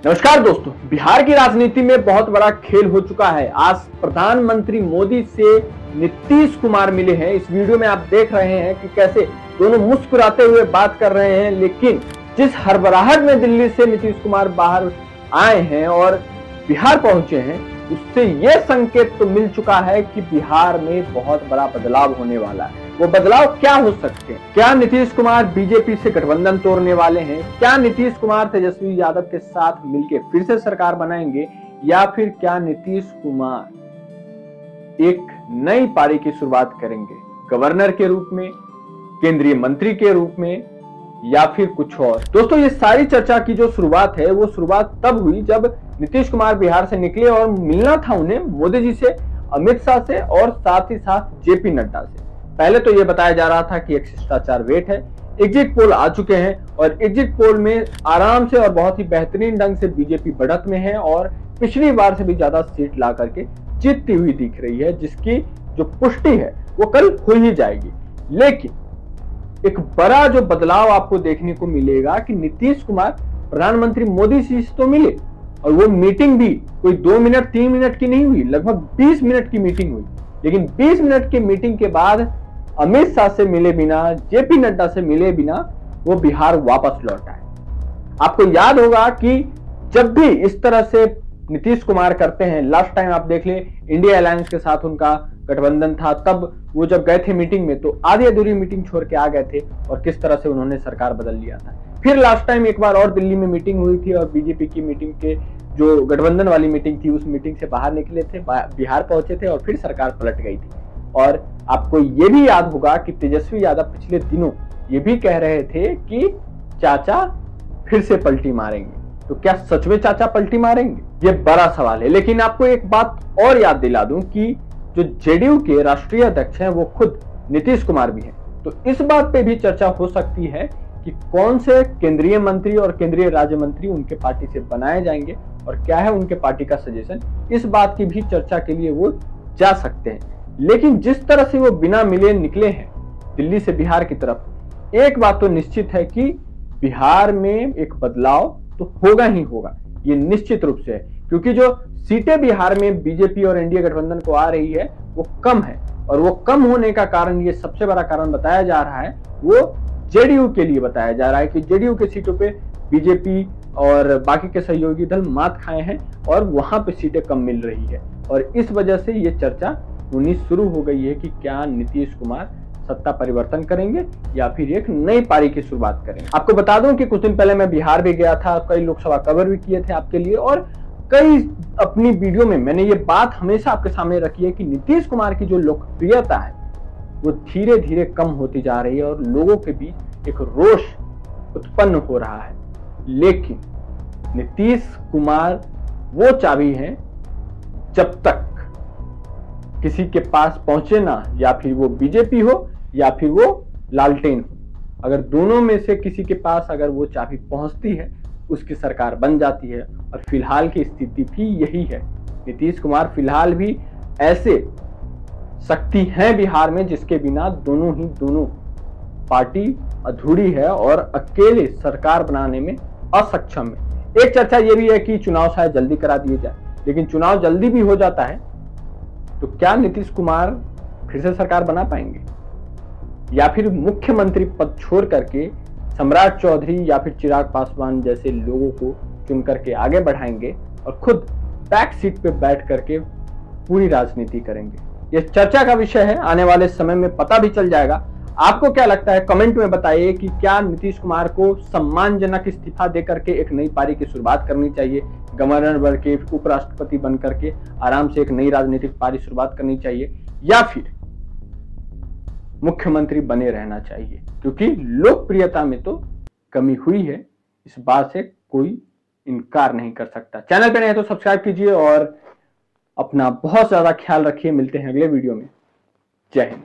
नमस्कार दोस्तों, बिहार की राजनीति में बहुत बड़ा खेल हो चुका है। आज प्रधानमंत्री मोदी से नीतीश कुमार मिले हैं। इस वीडियो में आप देख रहे हैं कि कैसे दोनों मुस्कुराते हुए बात कर रहे हैं, लेकिन जिस हड़बड़ाहट में दिल्ली से नीतीश कुमार बाहर आए हैं और बिहार पहुंचे हैं, उससे यह संकेत तो मिल चुका है कि बिहार में बहुत बड़ा बदलाव होने वाला है। वो बदलाव क्या हो सकते हैं? क्या नीतीश कुमार बीजेपी से गठबंधन तोड़ने वाले हैं? क्या नीतीश कुमार तेजस्वी यादव के साथ मिलकर फिर से सरकार बनाएंगे, या फिर क्या नीतीश कुमार एक नई पारी की शुरुआत करेंगे, गवर्नर के रूप में, केंद्रीय मंत्री के रूप में, या फिर कुछ और? दोस्तों, ये सारी चर्चा की जो शुरुआत है वो शुरुआत तब हुई जब नीतीश कुमार बिहार से निकले और मिलना था उन्हें मोदी जी से, अमित शाह से और साथ ही साथ जेपी नड्डा से। पहले तो ये बताया जा रहा था कि एक शिष्टाचार वेट है। एग्जिट पोल आ चुके हैं और एग्जिट पोल में आराम से और बहुत ही बेहतरीन ढंग से बीजेपी बढ़त में है और पिछली बार से भी ज्यादा सीट ला करके जीतती हुई दिख रही है, जिसकी जो पुष्टि है वो कल हो ही जाएगी। लेकिन एक बड़ा जो बदलाव आपको देखने को मिलेगा कि नीतीश कुमार प्रधानमंत्री मोदी जी से तो मिले, और वो मीटिंग भी कोई 2 मिनट 3 मिनट की नहीं हुई, लगभग 20 मिनट की मीटिंग हुई। लेकिन 20 मिनट की मीटिंग के बाद अमित शाह से मिले बिना, जेपी नड्डा से मिले बिना वो बिहार वापस लौट आए। आपको याद होगा कि जब भी इस तरह से नीतीश कुमार करते हैं, लास्ट टाइम आप देख ले इंडिया अलायंस के साथ उनका गठबंधन था, तब वो जब गए थे मीटिंग में तो आधी अधूरी मीटिंग छोड़ के आ गए थे और किस तरह से उन्होंने सरकार बदल लिया था। फिर लास्ट टाइम एक बार और दिल्ली में मीटिंग हुई थी और बीजेपी की मीटिंग के जो गठबंधन वाली मीटिंग थी, उस मीटिंग से बाहर निकले थे, बिहार पहुंचे थे और फिर सरकार पलट गई थी। और आपको ये भी याद होगा कि तेजस्वी यादव पिछले दिनों ये भी कह रहे थे कि चाचा फिर से पलटी मारेंगे। तो क्या सच में चाचा पलटी मारेंगे? ये बड़ा सवाल है। लेकिन आपको एक बात और याद दिला दूं कि जो जेडीयू के राष्ट्रीय अध्यक्ष हैं वो खुद नीतीश कुमार भी हैं। तो इस बात पे भी चर्चा हो सकती है कि कौन से केंद्रीय मंत्री और केंद्रीय राज्य मंत्री उनके पार्टी से बनाए जाएंगे और क्या है उनके पार्टी का सजेशन। इस बात की भी चर्चा के लिए वो जा सकते हैं। लेकिन जिस तरह से वो बिना मिले निकले हैं दिल्ली से बिहार की तरफ, एक बात तो निश्चित है कि बिहार में एक बदलाव तो होगा ही होगा, ये निश्चित रूप से है। क्योंकि जो सीटें बिहार में बीजेपी और एनडीए गठबंधन को आ रही है वो कम है, और वो कम होने का कारण, ये सबसे बड़ा कारण बताया जा रहा है, वो जेडीयू के लिए बताया जा रहा है कि जेडीयू के सीटों पे बीजेपी और बाकी के सहयोगी दल मात खाए हैं और वहां पे सीटें कम मिल रही है। और इस वजह से ये चर्चा होनी शुरू हो गई है कि क्या नीतीश कुमार सत्ता परिवर्तन करेंगे या फिर एक नई पारी की शुरुआत करेंगे। आपको बता दूं कि कुछ दिन पहले मैं बिहार भी गया था, कई लोकसभा कवर भी किए थे आपके लिए, और कई अपनी वीडियो में मैंने ये बात हमेशा आपके सामने रखी है कि नीतीश कुमार की जो लोकप्रियता है वो धीरे धीरे कम होती जा रही है और लोगों के बीच एक रोष उत्पन्न हो रहा है। लेकिन नीतीश कुमार वो चाबी है, जब तक किसी के पास पहुंचे ना, या फिर वो बीजेपी हो या फिर वो लालटेन हो, अगर दोनों में से किसी के पास अगर वो चाबी पहुंचती है उसकी सरकार बन जाती है। और फिलहाल की स्थिति भी यही है। नीतीश कुमार फिलहाल भी ऐसे शक्ति है बिहार में जिसके बिना दोनों पार्टी अधूरी है और अकेले सरकार बनाने में असक्षम है। एक चर्चा ये भी है कि चुनाव शायद जल्दी करा दिए जाए, लेकिन चुनाव जल्दी भी हो जाता है तो क्या नीतीश कुमार फिर से सरकार बना पाएंगे, या फिर मुख्यमंत्री पद छोड़ करके सम्राट चौधरी या फिर चिराग पासवान जैसे लोगों को चुन करके आगे बढ़ाएंगे और खुद बैक सीट पे बैठ करके पूरी राजनीति करेंगे? यह चर्चा का विषय है, आने वाले समय में पता भी चल जाएगा। आपको क्या लगता है? कमेंट में बताइए कि क्या नीतीश कुमार को सम्मानजनक इस्तीफा दे करके एक नई पारी की शुरुआत करनी चाहिए, गवर्नर बन के, उपराष्ट्रपति बन करके आराम से एक नई राजनीतिक पारी शुरुआत करनी चाहिए, या फिर मुख्यमंत्री बने रहना चाहिए? क्योंकि लोकप्रियता में तो कमी हुई है, इस बात से कोई इनकार नहीं कर सकता। चैनल पे नए तो सब्सक्राइब कीजिए और अपना बहुत ज्यादा ख्याल रखिए। मिलते हैं अगले वीडियो में। जय हिंद।